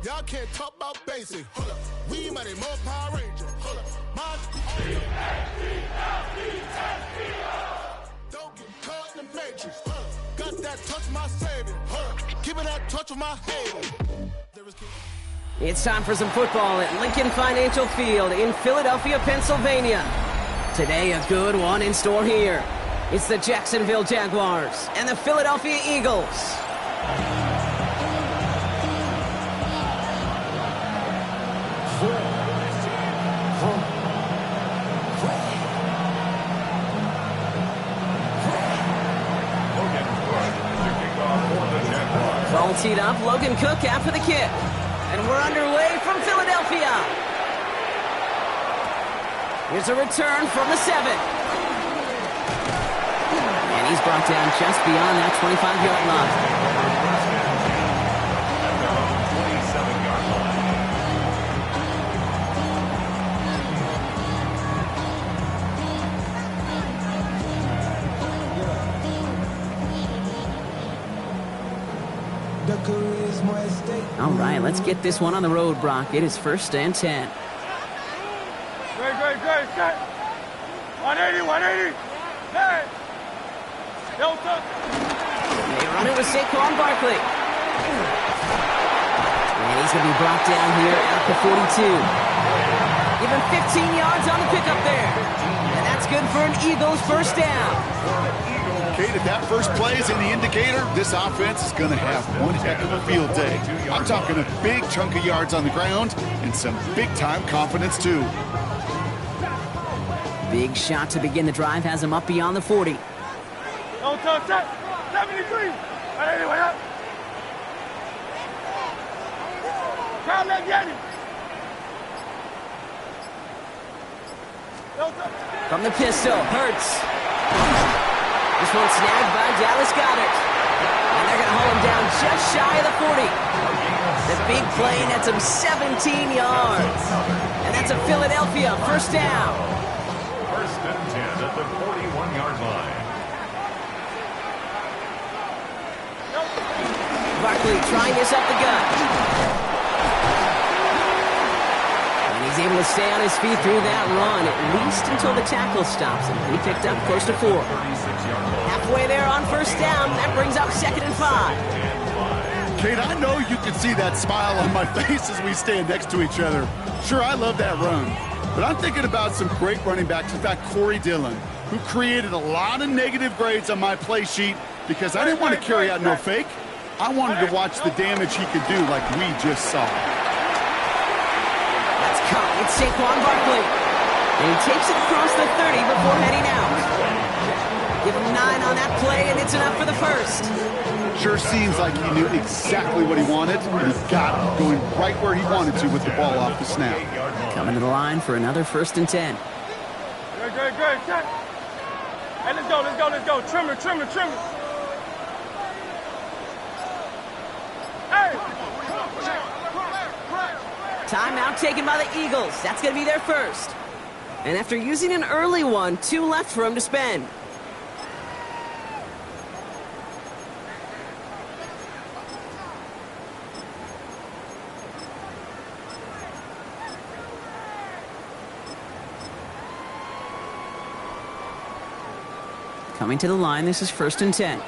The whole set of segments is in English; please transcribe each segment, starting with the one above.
Y'all can't talk about basic. Hold up. We mighty more Power Ranger. Hold up. Don't get caught in the matrix. Hold up. Got that touch my savior. Hold up. Give me that touch of my head. It's time for some football at Lincoln Financial Field in Philadelphia, Pennsylvania. Today, a good one in store here. It's the Jacksonville Jaguars and the Philadelphia Eagles. All teed up, Logan Cook after the kick. And we're underway from Philadelphia. Here's a return from the 7. And he's brought down just beyond that 25-yard line. All right, let's get this one on the road, Brock. It is 1st and 10. Great. 180. Hey. Delta. They run it with Saquon Barkley. And he's going to be brought down here at the 42. Give him 15 yards on the pickup there. And that's good for an Eagles first down. Kate, if that first play is in the indicator, this offense is going to have one heck of a field day. I'm talking a big chunk of yards on the ground and some big-time confidence, too. Big shot to begin the drive has him up beyond the 40. Don't touch that. 73. Anyway, up. Grab that Yeti. From the pistol, Hurts. This one snagged by Dallas Goedert. And they're going to hold him down just shy of the 40. The big play nets him 17 yards. And that's a Philadelphia first down. 1st and 10 at the 41-yard line. Barkley trying this up the gut. And he's able to stay on his feet through that run, at least until the tackle stops him. He picked up close to 4. Halfway there on first down. That brings up 2nd and 5. Kate, I know you can see that smile on my face as we stand next to each other. Sure, I love that run. But I'm thinking about some great running backs. In fact, Corey Dillon, who created a lot of negative grades on my play sheet because I didn't want to carry out no fake. I wanted to watch the damage he could do like we just saw. That's caught. It's Saquon Barkley. And he takes it across the 30 before heading out. Give him 9 on that play, and it's enough for the first. Sure seems like he knew exactly what he wanted, and he got it, going right where he wanted to with the ball off the snap. Coming to the line for another 1st and 10. Great. Hey, let's go. Trimmer. Hey! Timeout taken by the Eagles. That's going to be their first. And after using an early one, 2 left for him to spend. Coming to the line, this is 1st and 10.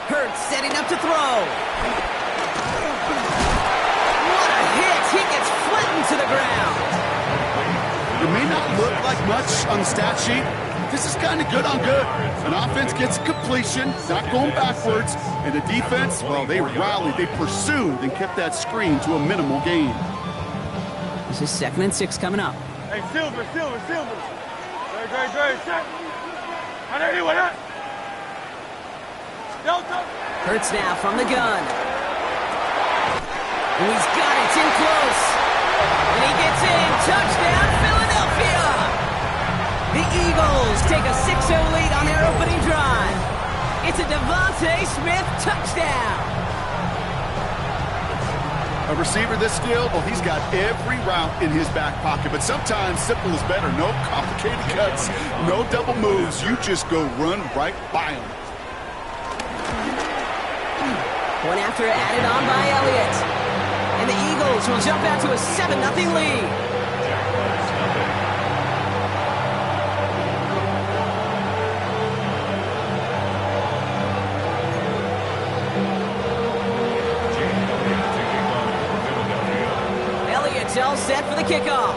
Hurts setting up to throw. What a hit! He gets flattened to the ground. It may not look like much on the stat sheet. This is kind of good on good. An offense gets completion, not going backwards, and the defense, well, they rallied, they pursued, and kept that screen to a minimal gain. This is 2nd and 6 coming up. Hey, Silver. Great. Anyway, up. Delta. Hurts now from the gun. And he's got it. It's in close. And he gets in. Touchdown, Philadelphia. The Eagles take a 6-0 lead on their opening drive. It's a Devontae Smith touchdown. A receiver this skilled, well, he's got every route in his back pocket, but sometimes simple is better. No complicated cuts, no double moves. You just go run right by him. One after added on by Elliott. And the Eagles will jump out to a 7-0 lead. Elliott's all set for the kickoff.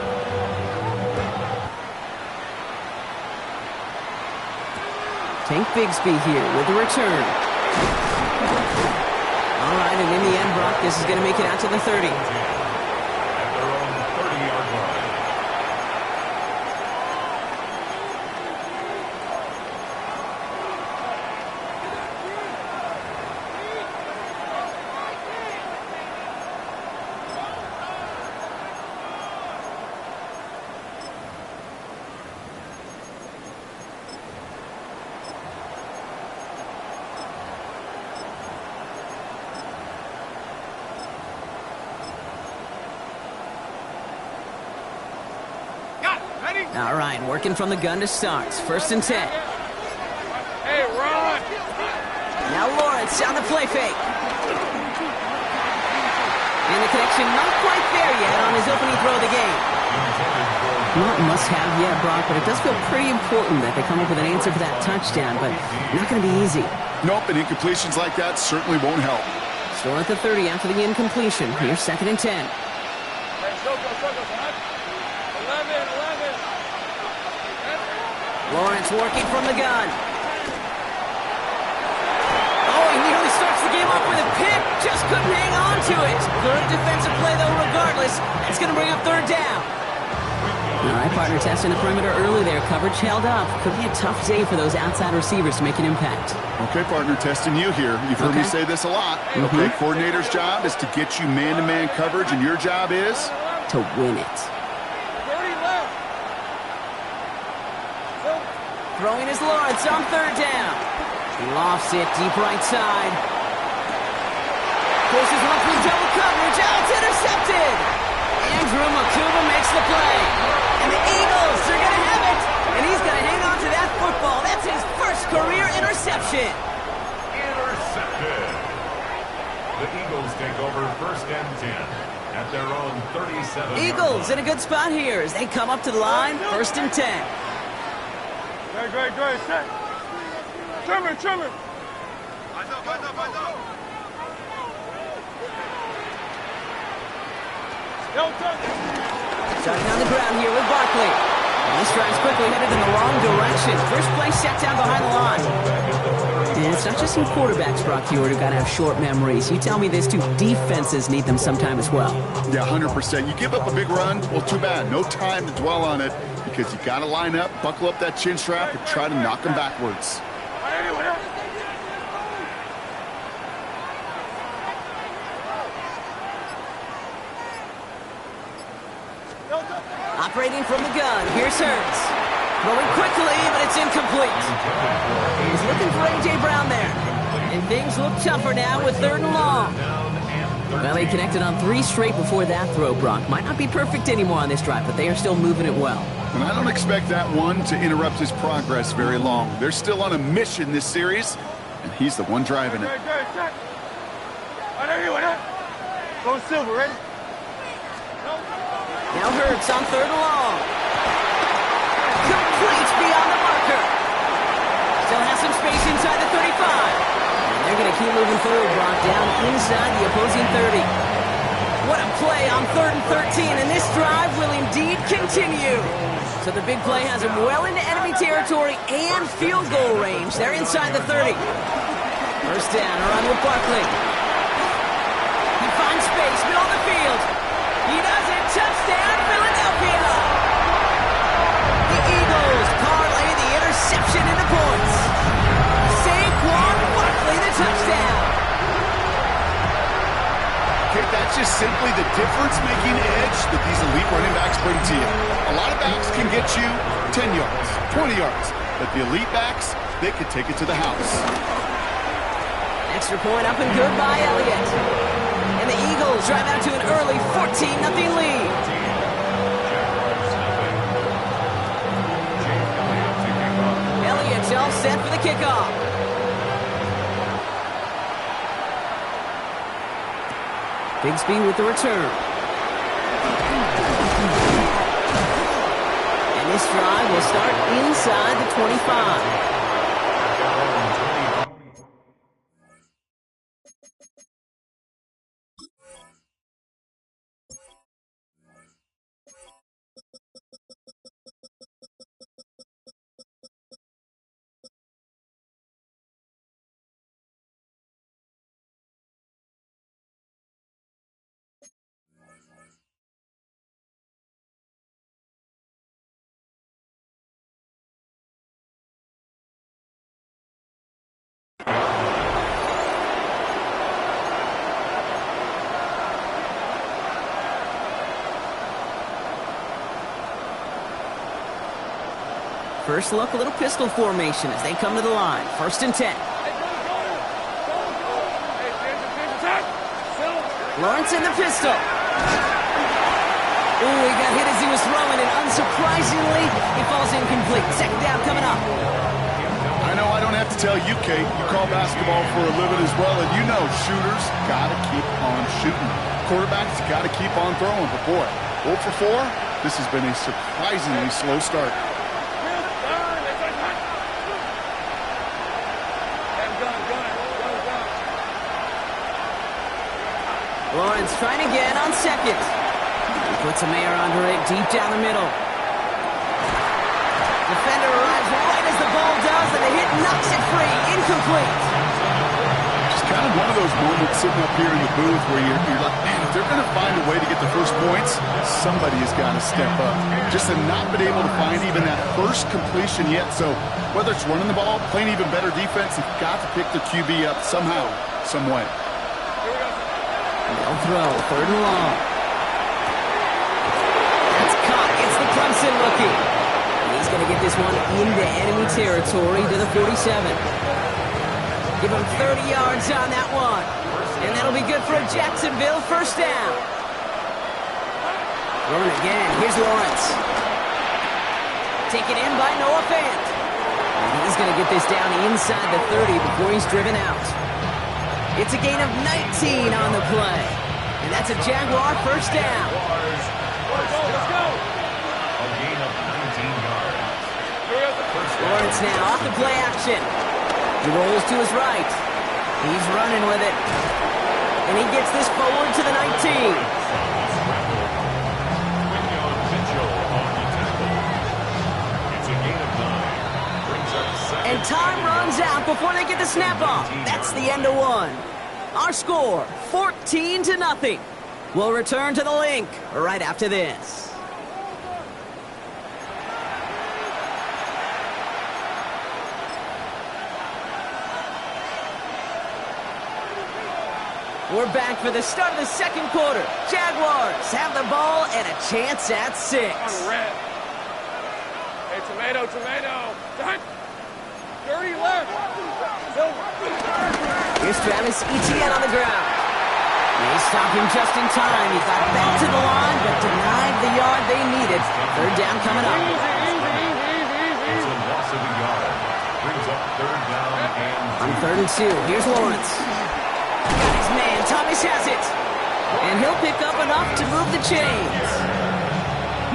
Tank Bigsby here with the return. All right, and in the end, Brock, this is going to make it out to the 30. At their own 30-yard line. All right, working from the gun to start. 1st and 10. Hey, run! Now Lawrence on the play fake. And the connection not quite there yet on his opening throw of the game. Not must have yet, Brock, but it does feel pretty important that they come up with an answer for that touchdown, but not going to be easy. Nope, and incompletions like that certainly won't help. Still at the 30 after the incompletion. Here's 2nd and 10. Lawrence working from the gun. Oh, he nearly starts the game off with a pick. Just couldn't hang on to it. Good defensive play, though, regardless. That's going to bring up 3rd down. All right, partner, testing the perimeter early there. Coverage held up. Could be a tough day for those outside receivers to make an impact. Okay, partner, testing you here. You've heard me say this a lot. Okay, coordinator's job is to get you man-to-man coverage, and your job is? To win it. Throwing is Lawrence on 3rd down. He lofts it deep right side. Pushes one through double coverage. Oh, it's intercepted. Andrew Makuba makes the play. And the Eagles are going to have it. And he's going to hang on to that football. That's his first career interception. Intercepted. The Eagles take over 1st and 10 at their own 37. Eagles in a good spot here as they come up to the line. 1st and 10. Great, set. Trimmer. Starting on the ground here with Barkley. And this drive's quickly headed in the wrong direction. First play set down behind the line. And it's not just some quarterbacks, Brock Huard, who got to have short memories. You tell me this too. Defenses need them sometime as well. Yeah, 100%. You give up a big run, well, too bad. No time to dwell on it because you got to line up, buckle up that chin strap, and try to knock them backwards. Operating from the gun, here's Hurts. Throwing quickly, but it's incomplete. He's looking for A.J. Brown there. And things look tougher now with 3rd and long. Well, they connected on 3 straight before that throw, Brock. Might not be perfect anymore on this drive, but they are still moving it well. And I don't expect that one to interrupt his progress very long. They're still on a mission this series, and he's the one driving it. Go Silver, ready? Now Hurts on 3rd and long. Complete beyond the marker. Still has some space inside the 35. And they're going to keep moving forward, Brock, down inside the opposing 30. What a play on 3rd and 13, and this drive will indeed continue. So the big play has him well into enemy territory and field goal range. They're inside the 30. 1st down, around with Barkley. He finds space, middle of the field. He does it. Touchdown, Philadelphia. The Eagles parlay the interception into points. Saquon Barkley, the touchdown. Okay, that's just simply the difference-making edge that these elite running backs bring to you. A lot of backs can get you 10 yards, 20 yards, but the elite backs, they could take it to the house. Extra point up and good by Elliott. And the Eagles drive out to an early 14-0 lead. Elliott's all set for the kickoff. Bigsby with the return. And this drive will start inside the 25. First look, a little pistol formation as they come to the line. 1st and 10. Lawrence in the pistol. Ooh, he got hit as he was throwing, and unsurprisingly, he falls incomplete. 2nd down coming up. I know I don't have to tell you, Kate. You call basketball for a living as well, and you know shooters got to keep on shooting. Quarterbacks got to keep on throwing. But boy, 0 for 4, this has been a surprisingly slow start. Lawrence trying again on 2nd. He puts a Mayer under it deep down the middle. Defender arrives right as the ball does, and the hit knocks it free. Incomplete. Just kind of one of those moments sitting up here in the booth where you're like, man, if they're going to find a way to get the first points, somebody has got to step up. Just to not been able to find even that first completion yet. So whether it's running the ball, playing even better defense, you've got to pick the QB up somehow, some way. They'll throw, 3rd and long. That's caught. It's the Clemson rookie. And he's going to get this one into enemy territory to the 47. Give him 30 yards on that one. And that'll be good for a Jacksonville 1st down. Throwing again. Here's Lawrence. Taken in by Noah Fant. And he's going to get this down inside the 30 before he's driven out. It's a gain of 19 on the play. And that's a Jaguar 1st down. Let's go. A gain of 19 yards. Lawrence now off the play action. He rolls to his right. He's running with it. And he gets this forward to the 19. And time runs out before they get the snap off. That's the end of one. Our score, 14-0. We'll return to the link right after this. We're back for the start of the 2nd quarter. Jaguars have the ball and a chance at 6. On red. Hey, tomato. Dirty left. Here's Travis Etienne on the ground. They stop him just in time. He got back to the line, but denied the yard they needed. 3rd down coming up. It's a loss of a yard. Brings up 3rd down and On 3rd and 2, here's Lawrence. Got his man. Thomas has it. And he'll pick up enough to move the chains.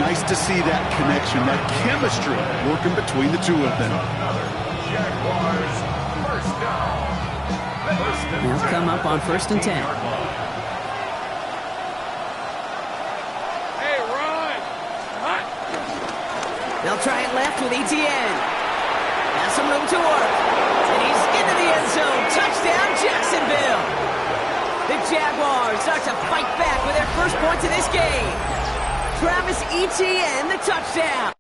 Nice to see that connection, that chemistry working between the two of them. Jaguars 1st down. He'll come up on 1st and 10. Hey, run. Hot. They'll try it left with Etienne. Has some room to work. And he's into the end zone. Touchdown, Jacksonville. The Jaguars start to fight back with their first points of this game. Travis Etienne, the touchdown.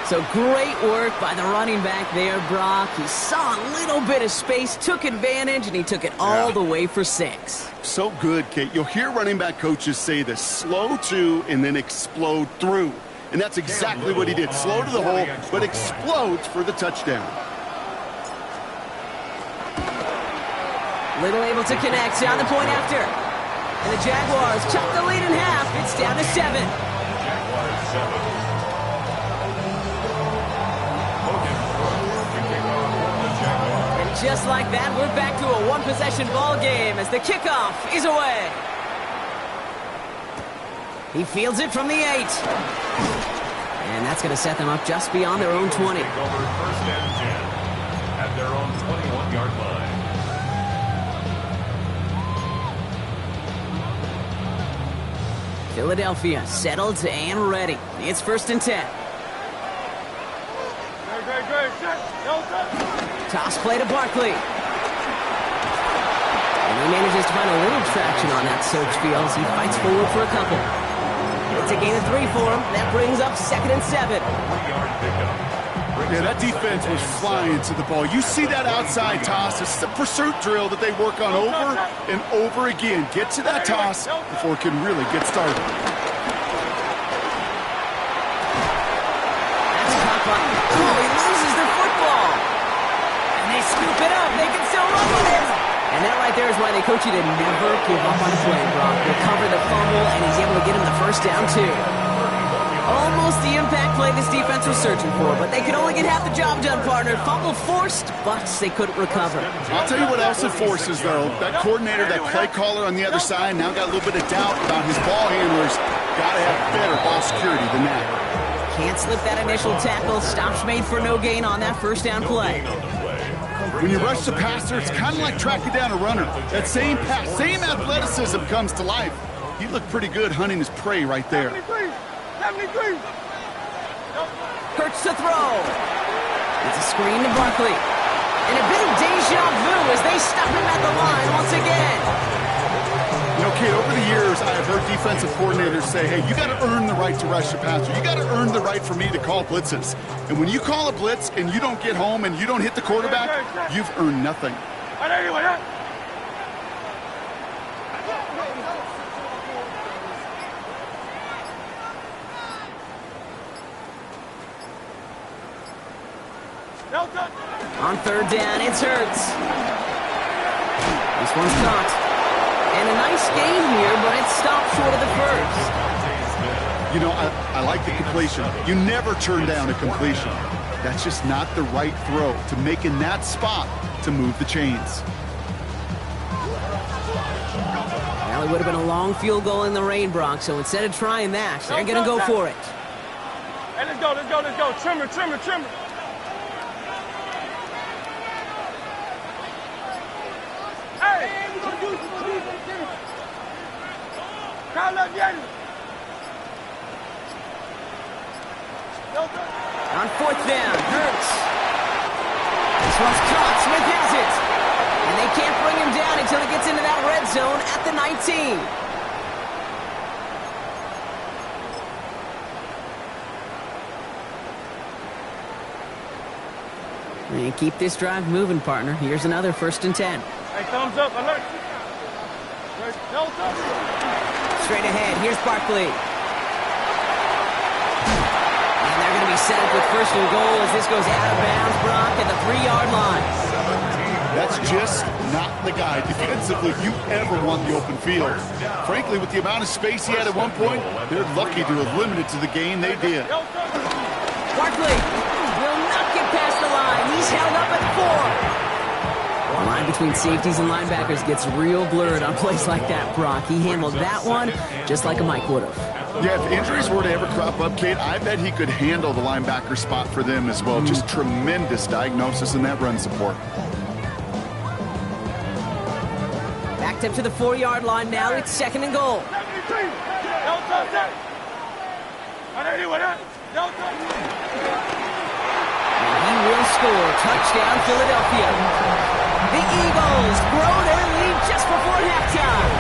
So great work by the running back there, Brock. He saw a little bit of space, took advantage, and he took it all the way for 6. So good, Kate. You'll hear running back coaches say this: slow to and then explode through. And that's exactly what he did. Slow to the hole, but explodes for the touchdown. Little able to connect on the point after. And the Jaguars chop the lead in half. It's down to 7. Jaguars 7. Just like that, we're back to a one-possession ball game as the kickoff is away. He fields it from the 8. And that's going to set them up just beyond their own 20. Take over first and 10 at their own 21-yard line. Philadelphia settled and ready. It's first and 10. Great. Toss play to Barkley. And he manages to find a little traction on that search field as he fights forward for a couple. It's a gain of 3 for him. That brings up second and 7. 3-yard pickup. Yeah, that defense was flying to the ball. You see that outside toss. It's the pursuit drill that they work on over and over again. Get to that toss before it can really get started. That's caught by... Oh, he loses the football. And they scoop it up. They can still run with it. And that right there is why they coach you to never give up on a play, Brock. Recover the fumble, and he's able to get him the first down, too. Almost the impact play this defense was searching for, but they could only get half the job done, partner. Fumble forced, but they couldn't recover. I'll tell you what else it forces, though. That coordinator, that play caller on the other side, now got a little bit of doubt about his ball handlers. Got to have better ball security than that. Can't slip that initial tackle. Stops made for no gain on that first down play. When you rush the passer, it's kind of like tracking down a runner. That same pass, same athleticism comes to life. He looked pretty good hunting his prey right there. 73. Hurts to throw. It's a screen to Barkley. And a bit of deja vu as they stop him at the line once again. You know, Kate, over the years, I have heard defensive coordinators say, hey, you got to earn the right to rush the passer. You got to earn the right for me to call blitzes. And when you call a blitz and you don't get home and you don't hit the quarterback, you've earned nothing. On third down, it's Hurts. This one's caught. And a nice gain here, but it stopped short of the first. You know, I like the completion. You never turn down a completion. That's just not the right throw to make in that spot to move the chains. Well, it would have been a long field goal in the rain, Brock, so instead of trying that, they're going to go for it. Hey, let's go. Trimmer. Hey, we're going to do it. Count up, Yanni. On fourth down, Hurts. This one's caught. Smith has it. And they can't bring him down until he gets into that red zone at the 19. And keep this drive moving, partner. Here's another first and 10. Hey, thumbs up, alert. Thumbs up. Straight ahead, here's Barkley. set up with first and goal as this goes out of bounds, Brock, at the 3-yard line. That's just not the guy defensively you ever want the open field. Frankly, with the amount of space he had at one point, they're lucky to have limited to the gain they did. Barkley will not get past the line. He's held up at 4. The line between safeties and linebackers gets real blurred on plays like that, Brock. He handled that one just like a Mike would have. Yeah, if injuries were to ever crop up, Kate, I bet he could handle the linebacker spot for them as well. Just tremendous diagnosis in that run support. Backed up to the 4-yard line now. It's second and goal. And he will score. Touchdown, Philadelphia. The Eagles grow their lead just before halftime.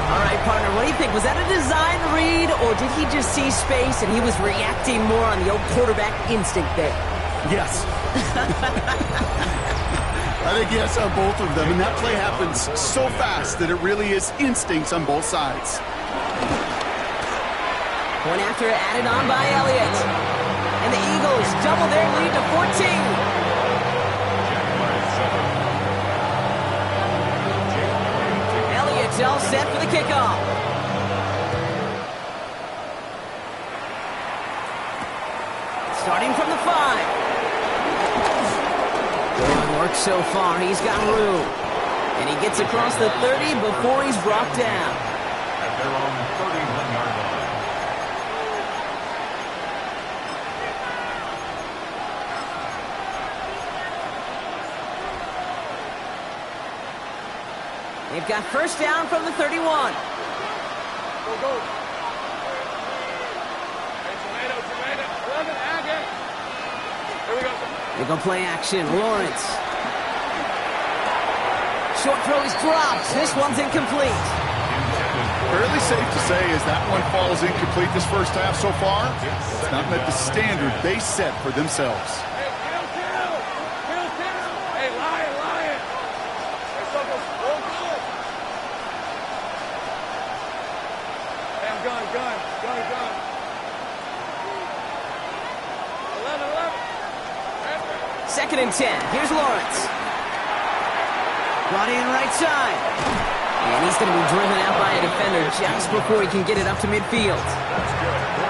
All right, partner, what do you think? Was that a design read, or did he just see space and he was reacting more on the old quarterback instinct there? Yes. I think yes on both of them, and that play happens so fast that it really is instincts on both sides. Point after added on by Elliott. And the Eagles double their lead to 14. Elliott's all set for the kickoff. Starting from the 5. Good work so far. He's got room. And he gets across the 30 before he's brought down. At their own 31-yard line. They've got first down from the 31. Go, go. Hey, tomato. 11, again. Here we go. They go play action. Lawrence. Short throw is dropped. This one's incomplete. Fairly safe to say as that one falls incomplete this first half so far, it's not met the standard they set for themselves. Hey, kill. Hey, lion. Hey, Suckles, roll good. Hey, I'm gun. 11. Second and 10. Here's Lawrence. Brought in right side. And he's going to be driven out by a defender just before he can get it up to midfield.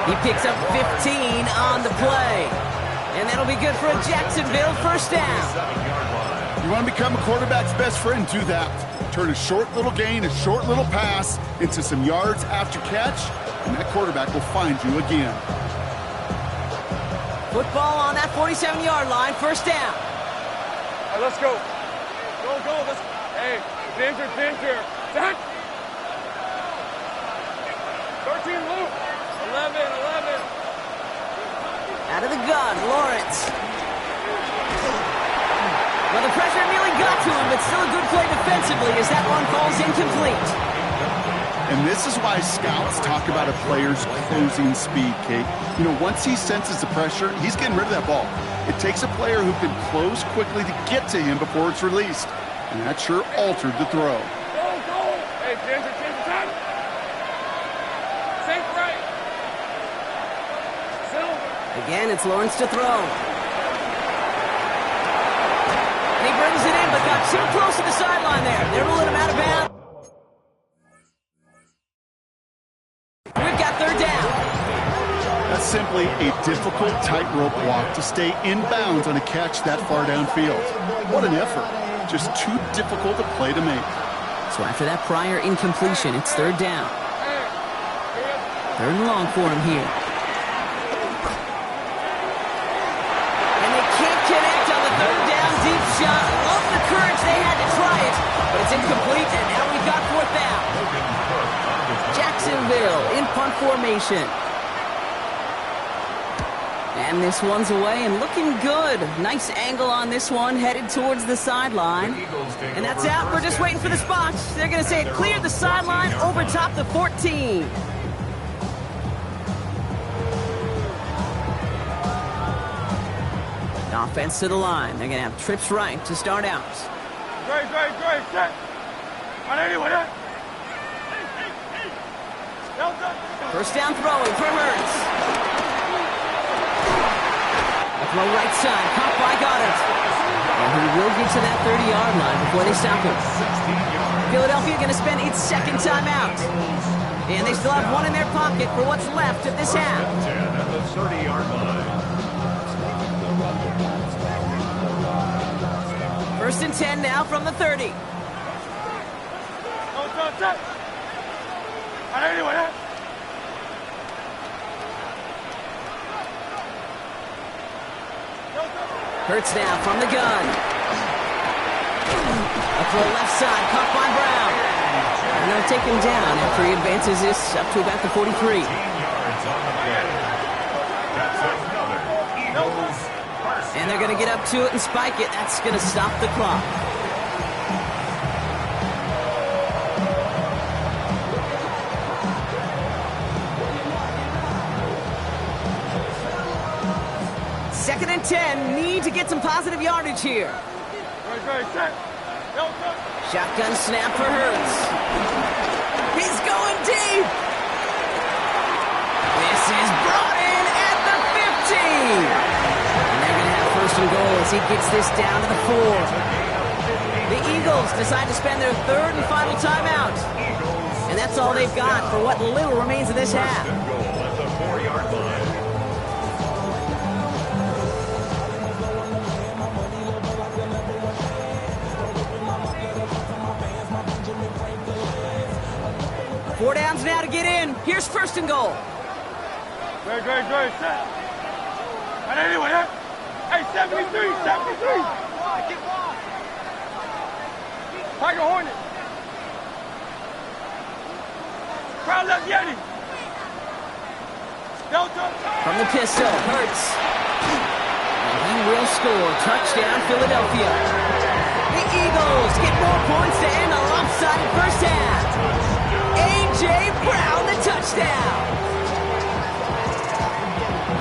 He picks up 15 on the play. And that'll be good for a Jacksonville first down. You want to become a quarterback's best friend, do that. Turn a short little gain, a short little pass into some yards after catch, and that quarterback will find you again. Football on that 47-yard line, first down. All right, let's go. Go. Let's. Hey, danger. 10. 13 loop. 11. Out of the gun, Lawrence. Well, the pressure nearly got to him, but still a good play defensively as that one falls incomplete. And this is why scouts talk about a player's closing speed, Kate. You know, once he senses the pressure, he's getting rid of that ball. It takes a player who can close quickly to get to him before it's released. And that sure altered the throw. Go. Hey, danger. Time. Safe right. Silver. Again, it's Lawrence to throw. And he brings it in, but got too close to the sideline there. They're ruling him out of bounds. We've got third down. That's simply a difficult tightrope walk to stay in bounds on a catch that far downfield. What an effort. Just too difficult a play to make. So after that prior incompletion, it's third down. Third and long for him here. And they can't connect on the third down deep shot. Love the courage they had to try it, but it's incomplete, and now we've got fourth down. Jacksonville in punt formation. And this one's away and looking good. Nice angle on this one, headed towards the sideline. And that's out. We're just waiting for the spots. They're going to say it cleared the sideline over top the 14. The offense to the line. They're going to have trips right to start out. Great. Set. On anyone. First down throwing for Hurts. Throw right side, caught by Goddard. And he will get to that 30-yard line before they stop him. Philadelphia going to spend its second timeout. And they still have one in their pocket for what's left of this half. 10 at the 30-yard line. First and 10 now from the 30. Hurts now from the gun. A throw left side, caught by Brown. And they'll take him down after he advances this up to about the 43. 15 yards on the play. That's another Eagles first. And they're going to get up to it and spike it. That's going to stop the clock. Second and 10, need to get some positive yardage here. Shotgun snap for Hurts. He's going deep. This is brought in at the 15. And they're going to have first and goal as he gets this down to the 4. The Eagles decide to spend their third and final timeout. And that's all they've got for what little remains of this half. First and goal at the 4-yard line. Four downs now to get in. Here's first and goal. Great, set. And anyway, hey, 73. Tiger Hornet. Crowd left Yeti. Delta. From the pistol, Hurts. And he will score. Touchdown, Philadelphia. The Eagles get more points to end a lopsided first half. A.J. Brown, the touchdown.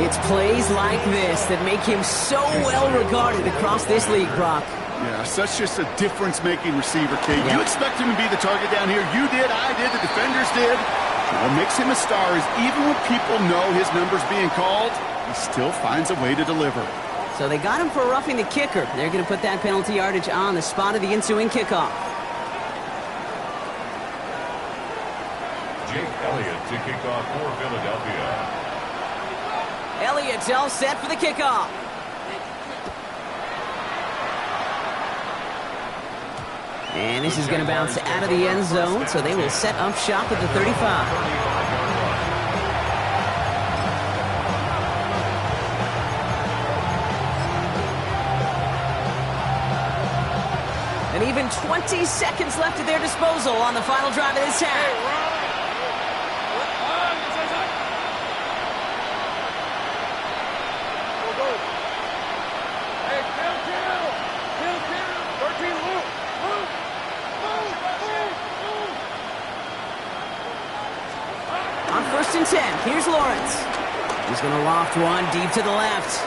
It's plays like this that make him so well regarded across this league, Brock. Yeah, such just a difference-making receiver, Kate. You expect him to be the target down here. You did, I did, the defenders did. What makes him a star is even when people know his number's being called, he still finds a way to deliver. So they got him for roughing the kicker. They're going to put that penalty yardage on the spot of the ensuing kickoff. Jake Elliott to kick off for Philadelphia. Elliott's all set for the kickoff. And this is going to bounce out of the end zone, so they will set up shop at the 35. And even 20 seconds left at their disposal on the final drive of this half. On first and 10, here's Lawrence. He's going to loft one deep to the left.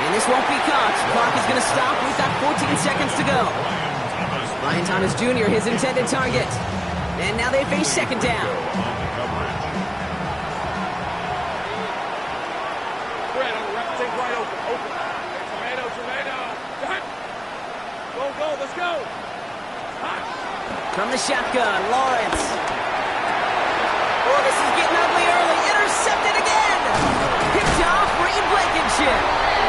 And this won't be caught. Clock is going to stop. We've got 14 seconds to go. Brian Thomas Jr., his intended target. And now they face second down. Let's go. From the shotgun, Lawrence. Oh, this is getting ugly early. Intercepted again. Picked off Reed Blankenship.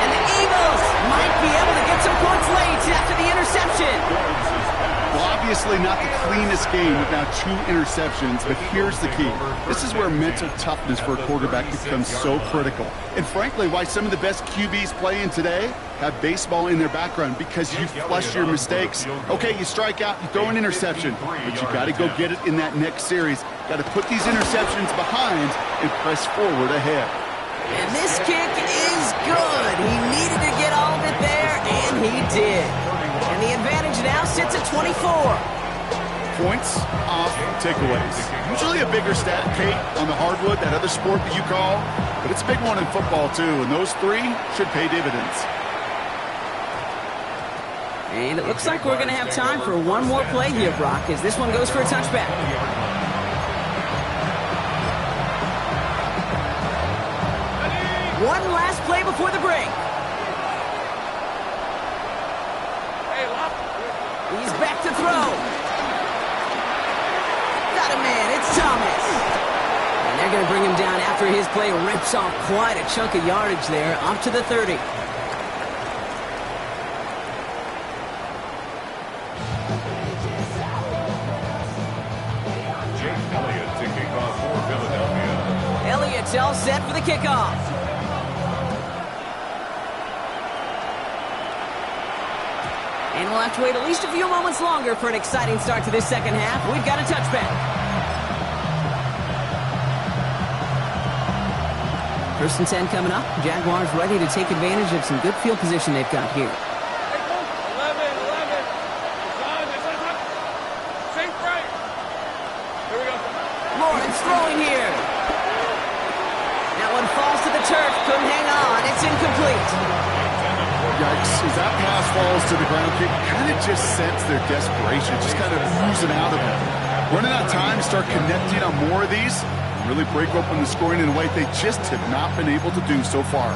And the Eagles might be able to get some points late after the interception. Well, obviously not the cleanest game with now 2 interceptions, but here's the key. This is where mental toughness for a quarterback becomes so critical. And frankly, why some of the best QBs playing today have baseball in their background, because you flush your mistakes. Okay, you strike out, you throw an interception, but you got to go get it in that next series. Got to put these interceptions behind and press forward ahead. And this kick is good. He needed to get all of it there, and he did. And the advantage now sits at 24. Points off takeaways. Usually a bigger stat, Kate, on the hardwood, that other sport that you call, but it's a big one in football too, and those 3 should pay dividends. And it looks like we're going to have time for one more play here, Brock, as this one goes for a touchback. One last play before before the break. Hey, lock. He's back to throw. Got a man, it's Thomas. And they're going to bring him down after his play rips off quite a chunk of yardage there, up to the 30. Elliott's all set for the kickoff. And we'll have to wait at least a few moments longer for an exciting start to this second half. We've got a touchback. First and 10 coming up. Jaguars ready to take advantage of some good field position they've got here. 11. Safe right. Here we go. Lawrence throwing here. That one falls to the turf. Couldn't hang on. It's incomplete. Yikes. As that pass falls to the ground, you kind of just sense their desperation, just kind of oozing out of them. Running out of time to start connecting on more of these, really break open the scoring in a way they just have not been able to do so far.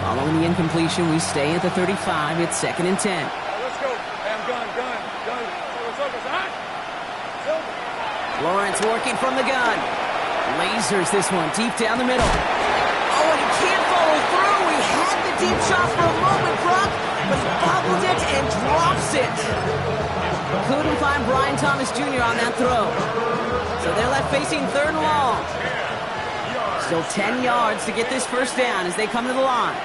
Following the incompletion, we stay at the 35. It's 2nd and 10. Let's go. Hey, I'm gun. Focus. Lawrence working from the gun. Lasers this one deep down the middle. Oh, and he can't follow through. He had the deep shot for a moment, Brock, but he bobbled it and drops it. Couldn't find Brian Thomas Jr. on that throw. So they're left facing 3rd and long. Still 10 yards to get this first down as they come to the line.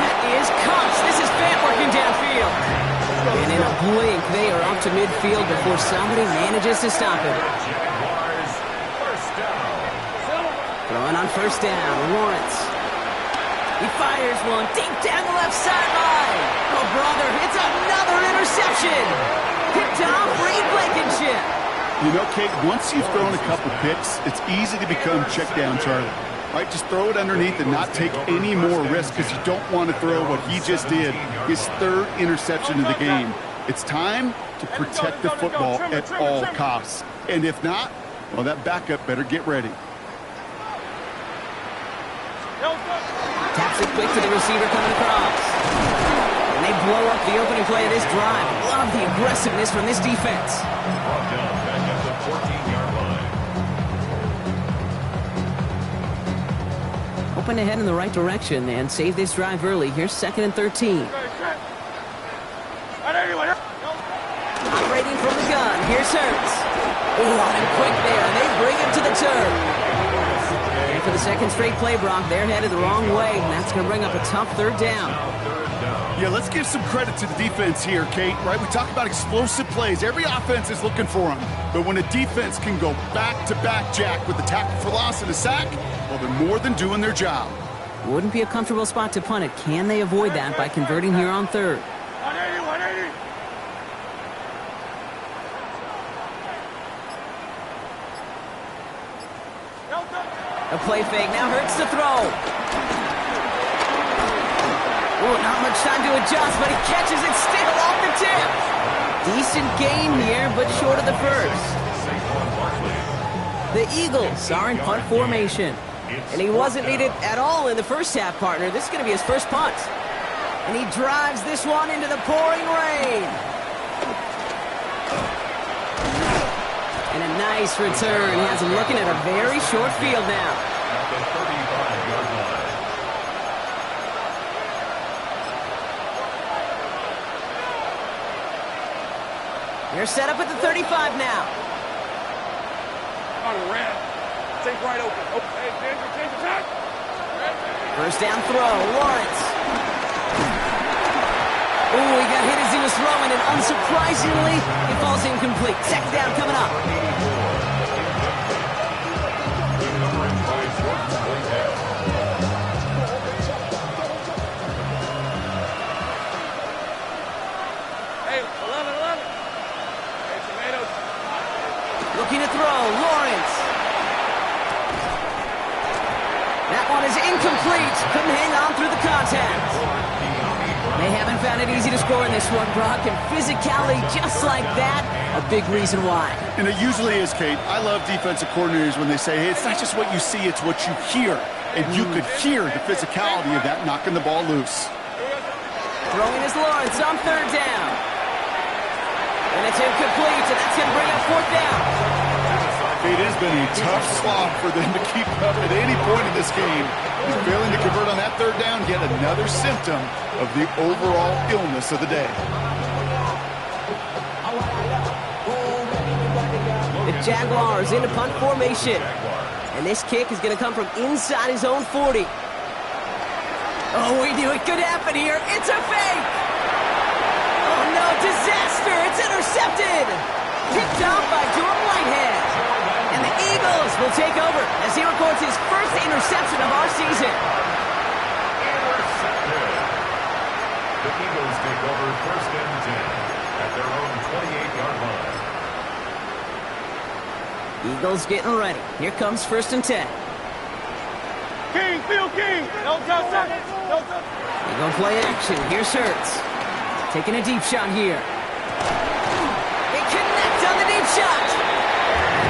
That is Cox. This is Fant working downfield. And in a blink, they are up to midfield before somebody manages to stop him. Jaguars, first down. Throwing on first down, Lawrence. He fires one deep down the left sideline. Oh, brother, it's another interception. Picked off Reed Blankenship. You know, Kate, once you've thrown a couple picks, it's easy to become check down Charlie. Right, just throw it underneath and not take any more risk because you don't want to throw what he just did, his 3rd interception of the game. It's time to protect the football at all costs. And if not, well, that backup better get ready. Taps it quick to the receiver coming across. And they blow up the opening play of this drive. Love the aggressiveness from this defense. Brought down back at the 14-yard line. Hoping to head in the right direction and save this drive early. Here's 2nd and 13. Operating from the gun. Here's Hurts. Oh, and quick there. They bring him to the turf. And for the second straight play, Brock, they're headed the wrong way. And that's going to bring up a tough 3rd down. Yeah, let's give some credit to the defense here, Kate, right? We talk about explosive plays. Every offense is looking for them. But when a defense can go back-to-back, Jack, with a tackle for loss and a sack, well, they're more than doing their job. Wouldn't be a comfortable spot to punt it. Can they avoid that by converting here on 3rd? 180. A play fake. Now Hurts to throw. Oh, not much time to adjust, but he catches it still off the tip. Decent gain here, but short of the first. The Eagles are in punt formation. And he wasn't needed at all in the first half, partner. This is going to be his first punt. And he drives this one into the pouring rain. And a nice return. He has him looking at a very short field now. At the 35-yard line. They're set up at the 35 now. On red. Take right open. Hey, change attack. First down throw, Lawrence. Oh, he got hit as he was throwing, and unsurprisingly, it falls incomplete. Second down coming up. Hey, 11. Hey, tomatoes. Looking to throw, Lawrence. That one is incomplete. Couldn't hang on through the contact. They haven't found it easy to score in this one, Brock, and physicality just like that, a big reason why. And it usually is, Kate. I love defensive coordinators when they say, hey, it's not just what you see, it's what you hear. And you could hear the physicality of that knocking the ball loose. Throwing is Lawrence on third down. And it's incomplete, and that's going to bring up fourth down. It has been a tough slog for them to keep up at any point in this game. Failing to convert on that third down, yet another symptom of the overall illness of the day. The Jaguars into punt formation. And this kick is going to come from inside his own 40. Oh, we knew it could happen here. It's a fake. Oh, no, disaster. It's intercepted. Picked off by Jordan Whitehead. And the Eagles will take over as he records his first interception of our season. Intercepted. The Eagles take over first and 10 at their own 28-yard line. Eagles getting ready. Here comes first and 10. King, Phil King. No touchdown. No touchdown. They're going to play action. Here's Hurts. Taking a deep shot here. They connect on the deep shot.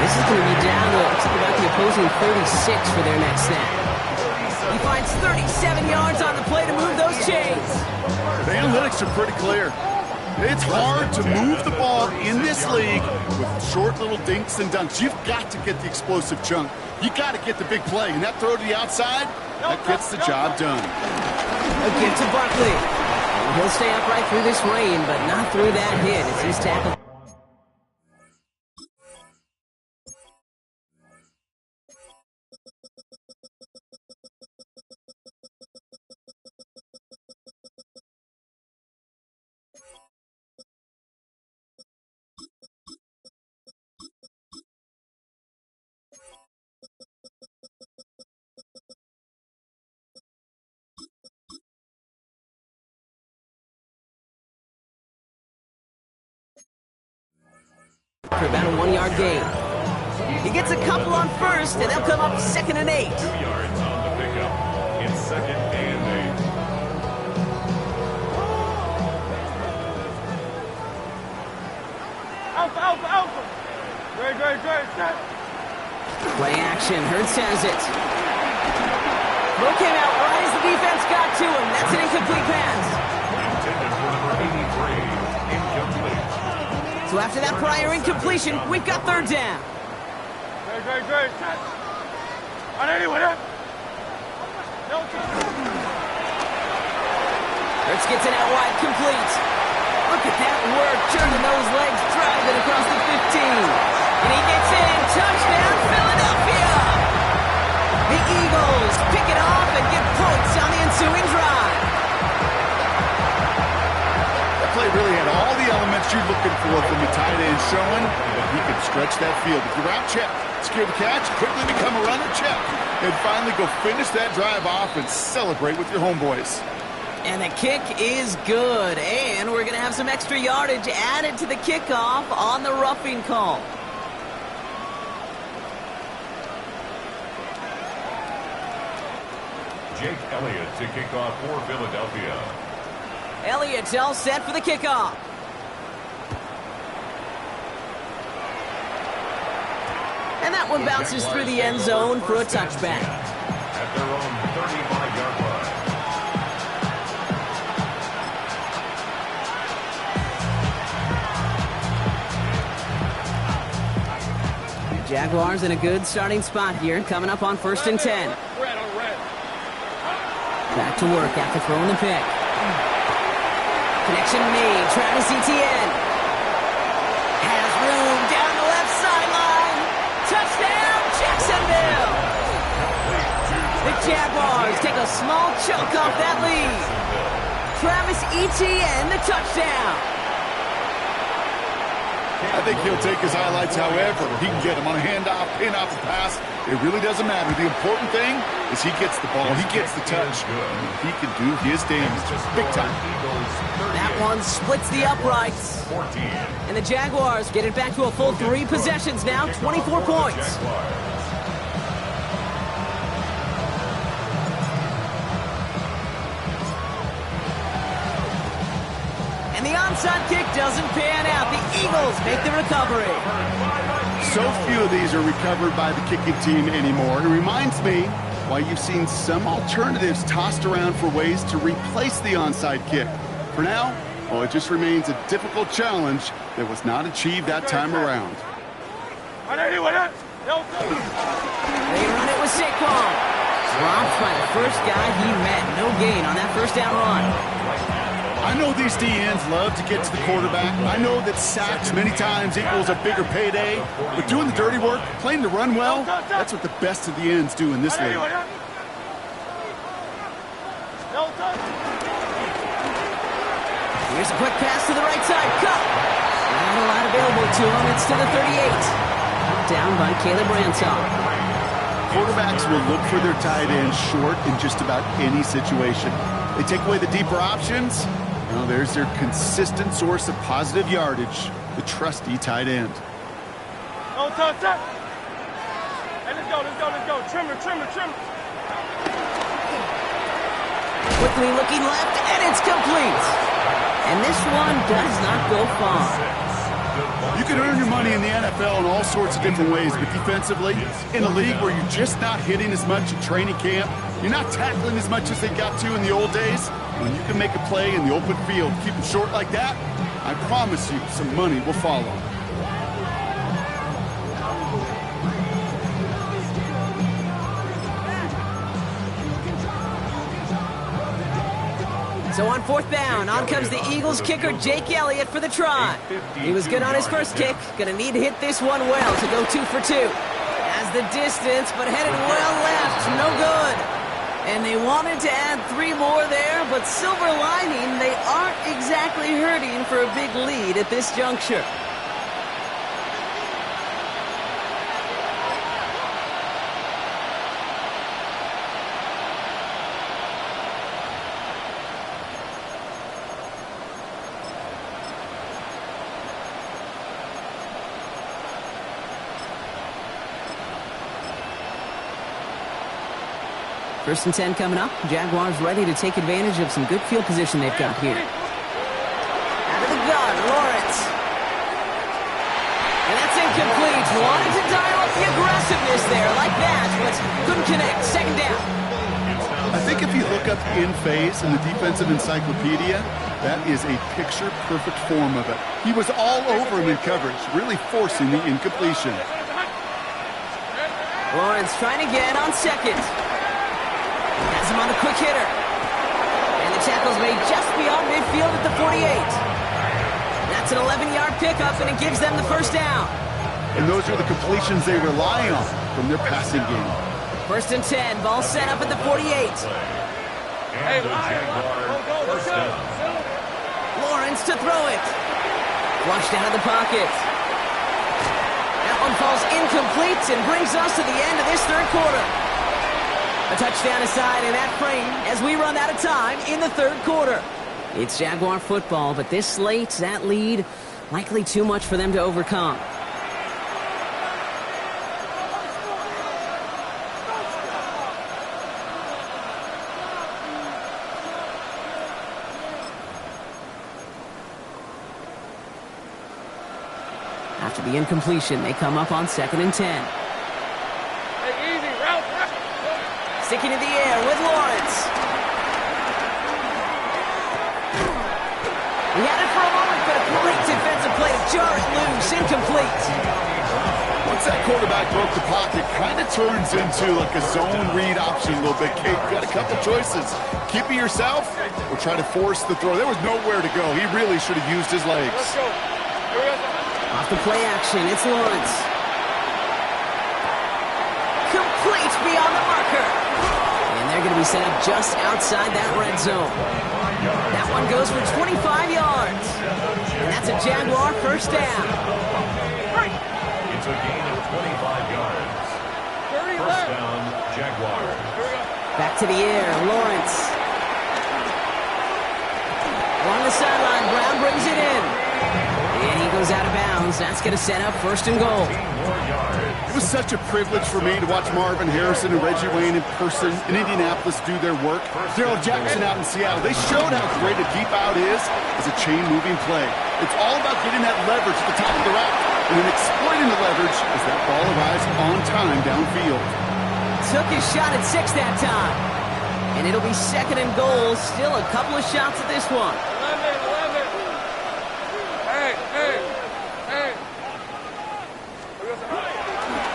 This is going to be down to about the opposing 36 for their next snap. He finds 37 yards on the play to move those chains. The analytics are pretty clear. It's hard to move the ball in this league with short little dinks and dunks. You've got to get the explosive chunk. You got to get the big play. And that throw to the outside, that gets the job done. A gift to Barkley. And he'll stay upright through this rain, but not through that hit as he's tackled. For about a 1-yard gain. He gets a couple on first, and they'll come up 2nd and 8. 2 yards on the pickup. It's 2nd and 8. Alpha, alpha, alpha. Great, great, great. Set. Play action. Hurts has it. Throw came out right as the defense got to him. That's an incomplete pass. Intended for number 83. Incomplete. So after that prior incompletion, we've got third down. Great, great, great. Set. On anyone, huh? No touchdown. Hurts gets it out wide, complete. Look at that work, turning those legs, driving across the 15. And he gets in, touchdown, Philadelphia! The Eagles pick it off and get points on the ensuing drive. That play really had all the elements you're looking for from a tight end, showing that he could stretch that field. If you're out, check. Secure the catch, quickly become a runner, check. And finally go finish that drive off and celebrate with your homeboys. And the kick is good. And we're going to have some extra yardage added to the kickoff on the roughing call. Jake Elliott to kick off for Philadelphia. Elliott's all set for the kickoff. And that one bounces through the end zone for a touchback. At their own 35-yard line. Jaguars in a good starting spot here, coming up on 1st and 10. Back to work after throwing the pick. Connection made. Travis Etienne has room down the left sideline. Touchdown, Jacksonville! The Jaguars take a small chunk off that lead. Travis Etienne, the touchdown. I think he'll take his highlights however he can get them on a handoff, pin off, a pass. It really doesn't matter. The important thing is he gets the ball, he gets the touch. He can do his damage big time. That one splits the uprights. And the Jaguars get it back to a full 3 possessions now, 24 points. onside kick doesn't pan out. The Eagles make the recovery. So few of these are recovered by the kicking team anymore. It reminds me why you've seen some alternatives tossed around for ways to replace the onside kick. For now, well, it just remains a difficult challenge that was not achieved that time around. They run it with Saquon. Dropped by the first guy he met. No gain on that first down run. I know these DNs love to get to the quarterback. I know that sacks many times equals a bigger payday. But doing the dirty work, playing to run well, that's what the best of the ends do in this league. Here's a quick pass to the right side. Cut. Not a lot available to him. It's to the 38. Down by Caleb Ransom. Quarterbacks will look for their tight end short in just about any situation. They take away the deeper options. Well, there's their consistent source of positive yardage, the trusty tight end. Don't touch that. Hey, let's go. Trimmer. Quickly looking left, and it's complete. And this one does not go far. You can earn your money in the NFL in all sorts of different ways, but defensively, in a league where you're just not hitting as much in training camp, you're not tackling as much as they got to in the old days, when you can make a play in the open field, keep it short like that, I promise you some money will follow. So on fourth down, on comes the Eagles kicker, Jake Elliott, for the try. He was good on his first kick. Going to need to hit this one well to go 2 for 2. Has the distance, but headed well left. No good. And they wanted to add 3 more there, but silver lining, they aren't exactly hurting for a big lead at this juncture. First and 10 coming up. Jaguars ready to take advantage of some good field position they've got here. Out of the gun, Lawrence. And that's incomplete. Wanted to dial up the aggressiveness there like that, but couldn't connect. Second down. I think if you look up in phase in the defensive encyclopedia, that is a picture-perfect form of it. He was all over him in coverage, really forcing the incompletion. Lawrence trying again on second. Has him on the quick hitter. And the tackle's made just beyond midfield at the 48. That's an 11-yard pickup, and it gives them the first down. And those are the completions they rely on from their passing game. First and 10, ball set up at the 48. And the Jaguar first down. Lawrence to throw it. Flushed out of the pocket. That one falls incomplete and brings us to the end of this third quarter. A touchdown aside in that frame as we run out of time in the third quarter. It's Jaguar football, but this late, that lead, likely too much for them to overcome. After the incompletion, they come up on 2nd and 10. Sticking in the air with Lawrence. He had it for a moment, but a great defensive play to jar it loose. Incomplete. Once that quarterback broke the pocket, kind of turns into like a zone read option a little bit. Kate, got a couple choices. Keep it yourself or try to force the throw. There was nowhere to go. He really should have used his legs. Off the play action, it's Lawrence. Complete beyond the marker. And they're going to be set up just outside that red zone. That one goes for 25 yards. And that's a Jaguar first down. It's a gain of 25 yards. First down, Jaguar. Back to the air, Lawrence. Along the sideline, Brown brings it in. And he goes out of bounds. That's going to set up first and goal. 15 more yards. It was such a privilege for me to watch Marvin Harrison and Reggie Wayne in person in Indianapolis do their work. Daryl Jackson out in Seattle, they showed how great a deep out is as a chain-moving play. It's all about getting that leverage at the top of the route and then exploiting the leverage as that ball arrives on time downfield. Took his shot at 6 that time. And it'll be second and goal. Still a couple of shots at this one. 11. Hey.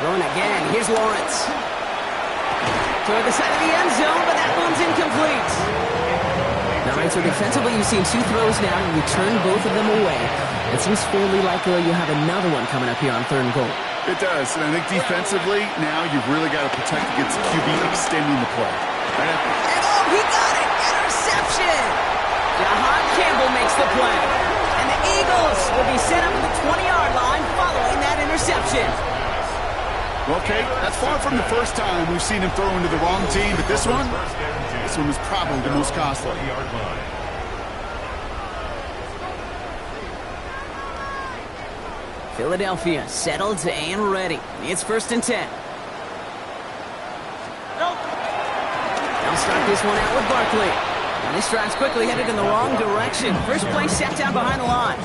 Throwing again. Here's Lawrence. Toward the side of the end zone, but that one's incomplete. All right, so defensively you've seen 2 throws now. You return both of them away. It seems fairly likely you have another one coming up here on 3rd and goal. It does, and I think defensively, now you've really got to protect against QB extending the play. Right after. And oh, he got it! Interception! Jahan Campbell makes the play. And the Eagles will be set up at the 20-yard line following that interception. Well, Kate, that's far from the first time we've seen him throw into the wrong team, but this one was probably the most costly. 20-yard line. Philadelphia settled and ready. It's 1st and 10. They'll start this one out with Barkley. And this drive's quickly headed in the wrong direction. First play set down behind the line.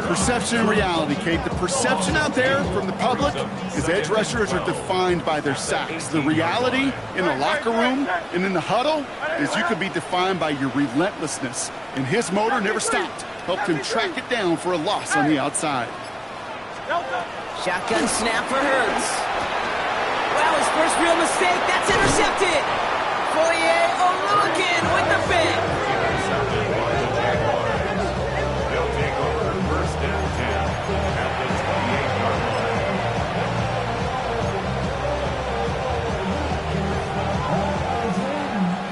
Perception and reality, Kate. The perception out there from the public is edge rushers are defined by their sacks. The reality in the locker room and in the huddle is you can be defined by your relentlessness. And his motor never stopped. Helped him track it down for a loss on the outside. Shotgun snap for Hurts. Well, his first real mistake. That's intercepted. Foye Oluokun with the pick. Intercepted by the Jaguars. They'll take over 1st and 10 at the 28-yard line.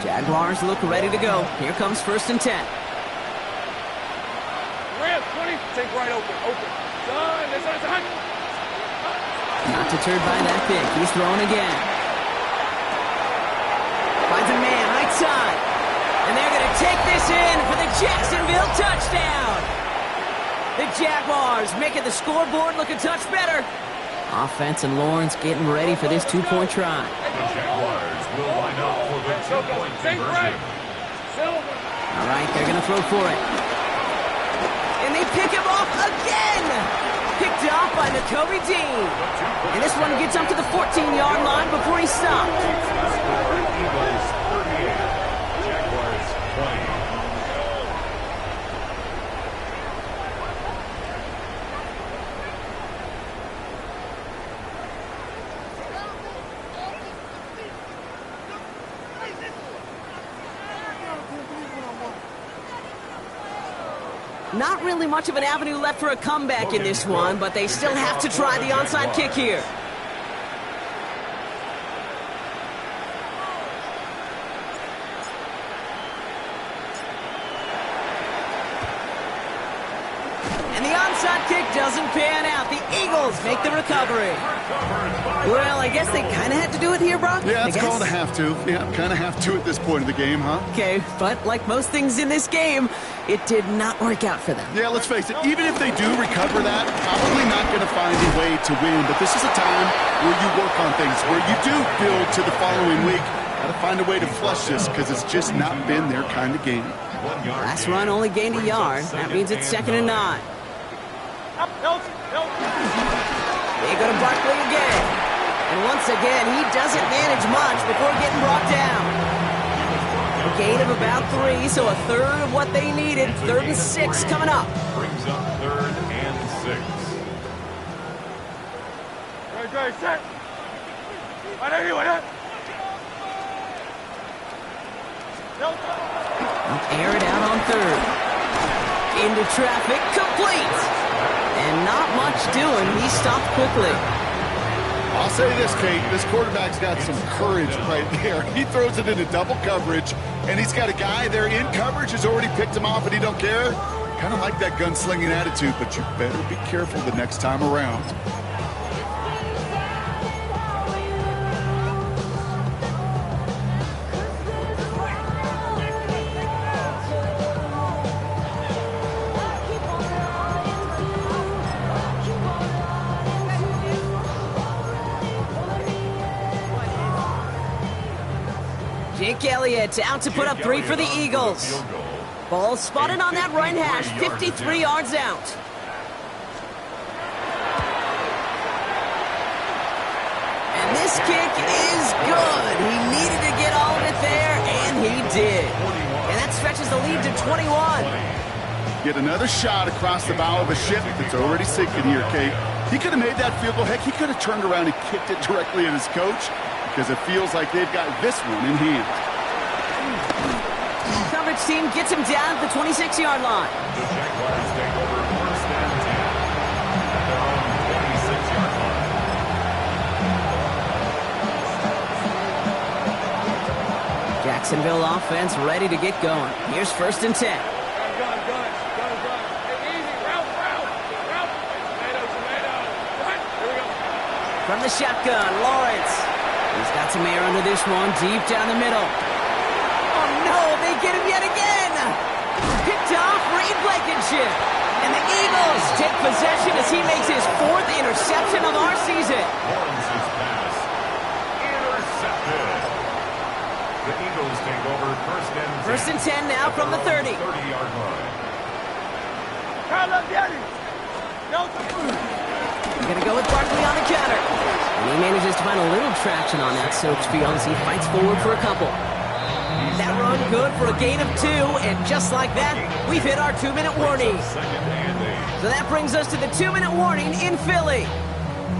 Jaguars look ready to go. Here comes 1st and 10. Red 20. Take right open. Done. That's on. Not deterred by that pick. He's throwing again. Finds a man right side. And they're going to take this in for the Jacksonville touchdown. The Jaguars making the scoreboard look a touch better. Offense and Lawrence getting ready for this 2-point try. The Jaguars will line up for the 2-point conversion. All right, they're going to throw for it. And they pick him off again. Picked off by Nakobe Dean. And this one gets up to the 14-yard line before he stopped. Eagles 38, Jaguars 20. Not really much of an avenue left for a comeback in this one, but they still have to try the onside kick here. And the onside kick doesn't pan out. The Eagles make the recovery. Well, I guess they kind of had to do it here, Brock. Yeah, it's called a have to. Yeah, kind of have to at this point of the game, huh? Okay, but like most things in this game, it did not work out for them. Yeah, let's face it, even if they do recover that, probably not going to find a way to win. But this is a time where you work on things, where you do build to the following week. Got to find a way to flush this because it's just not been their kind of game. Last run only gained a yard. That means it's 2nd and 9. They go to Barkley again. And once again, he doesn't manage much before getting brought down. A gain of about 3, so a third of what they needed. 3rd and 6 coming up. Brings up 3rd and 6. Right, set. Air it out on 3rd. Into traffic, complete. And not much doing. He stopped quickly. I'll say this, Kate. This quarterback's got some courage right there. He throws it into double coverage, and he's got a guy there in coverage who's already picked him off, and he don't care. Kind of like that gunslinging attitude, but you better be careful the next time around. Jake Elliott out to put up 3 for the Eagles. Ball spotted on that right hash, 53 yards out. And this kick is good. He needed to get all of it there, and he did. And that stretches the lead to 21. Get another shot across the bow of a ship that's already sinking here, Kate. He could have made that field goal. Heck, he could have turned around and kicked it directly at his coach because it feels like they've got this one in hand. Coverage team gets him down at the 26-yard line. The Jaguars take over first and 10 at their own 26-yard line. Jacksonville offense ready to get going. Here's first and 10. Gun. Hey, easy. Route. Tomato. Right, here we go. From the shotgun, Lawrence. He's got some air under this one, deep down the middle. Oh no, they get him yet again! Picked off Reed Blankenship. And the Eagles take possession as he makes his 4th interception of our season. Lawrence's pass intercepted. The Eagles take over first and 10. 1st and 10 now from the 30. 30-yard line. We're going to go with Barkley on the counter. And he manages to find a little traction on that Soaks field as he fights forward for a couple. That run good for a gain of 2, and just like that, we've hit our 2-minute warning. Second and 8. So that brings us to the 2-minute warning in Philly.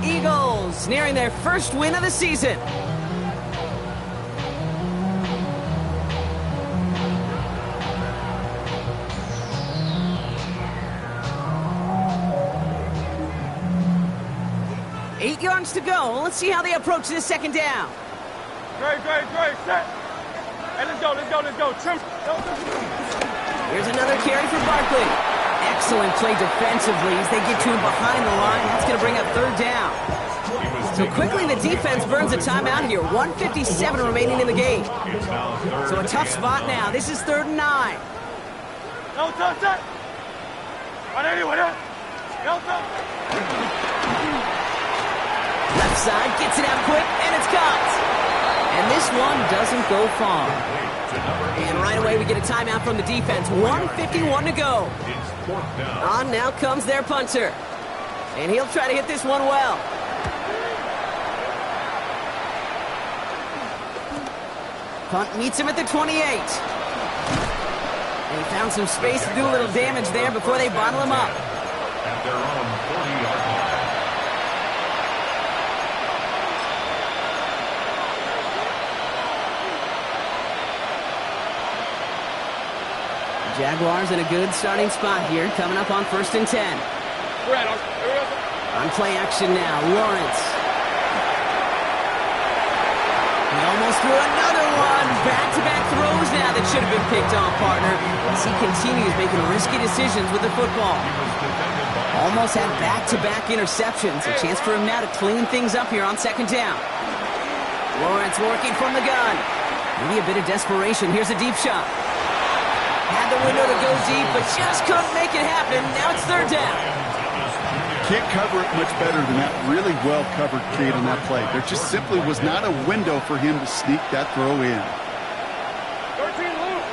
Eagles nearing their first win of the season. Eight yards to go. Let's see how they approach this second down. Dre, set. Hey, let's go. Trim. Here's another carry for Barkley. Excellent play defensively as they get to him behind the line. That's going to bring up 3rd down. So quickly the defense burns a timeout here. 1:57 remaining in the game. So a tough spot now. This is 3rd and 9. No touch that. On anyone else. No touch. Left side gets it out quick, and it's caught. And this one doesn't go far. And right away we get a timeout from the defense. 1:51 to go. It's 4th down. On now comes their punter. And he'll try to hit this one well. Punt meets him at the 28. And he found some space to do a little damage there before they bottle him up. At their own 40-yard line. Jaguars in a good starting spot here, coming up on 1st and 10. On play action now, Lawrence. He almost threw another one. Back-to-back throws now that should have been picked off, partner. As he continues making risky decisions with the football. Almost had back-to-back interceptions. A chance for him now to clean things up here on 2nd down. Lawrence working from the gun. Maybe a bit of desperation. Here's a deep shot. Had the window to go deep, but just couldn't make it happen. Now it's 3rd down. Can't cover it much better than that. Really well covered, Kate, on that play. There just simply was not a window for him to sneak that throw in. 13 loose.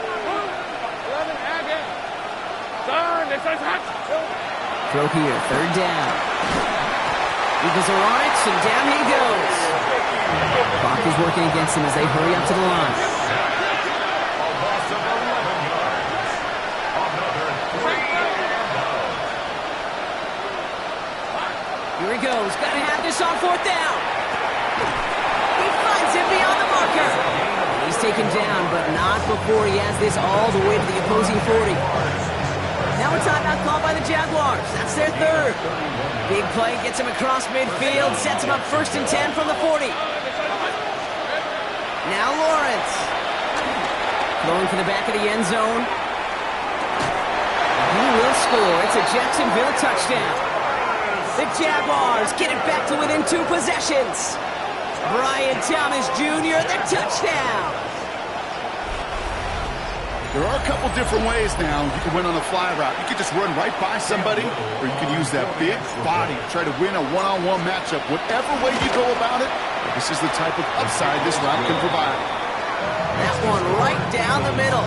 11 again. Son, it's hot. Throw here, 3rd down. Eagles are on it, and down he goes. Clock is working against him as they hurry up to the line. Here he goes. Got to have this on 4th down. He finds him beyond the marker. He's taken down, but not before he has this all the way to the opposing 40. Now a timeout called by the Jaguars. That's their 3rd. Big play gets him across midfield, sets him up 1st and 10 from the 40. Now Lawrence. Going for the back of the end zone. He will score. It's a Jacksonville touchdown. The Jaguars get it back to within 2 possessions. Brian Thomas Jr., the touchdown. There are a couple different ways now you can win on a fly route. You can just run right by somebody, or you can use that big body to try to win a one-on-one matchup. Whatever way you go about it, this is the type of upside this route can provide. That down the middle.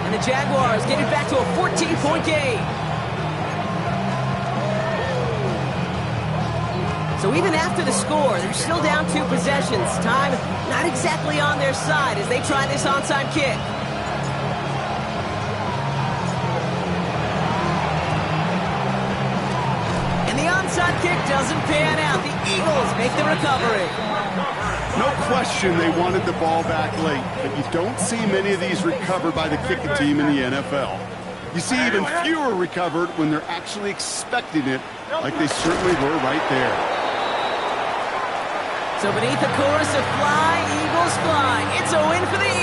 And the Jaguars get it back to a 14-point game. So even after the score, they're still down 2 possessions. Time not exactly on their side as they try this onside kick. And the onside kick doesn't pan out. The Eagles make the recovery. No question they wanted the ball back late, but you don't see many of these recovered by the kicking team in the NFL. You see even fewer recovered when they're actually expecting it, like they certainly were right there. So beneath the chorus of Fly, Eagles Fly, it's a win for the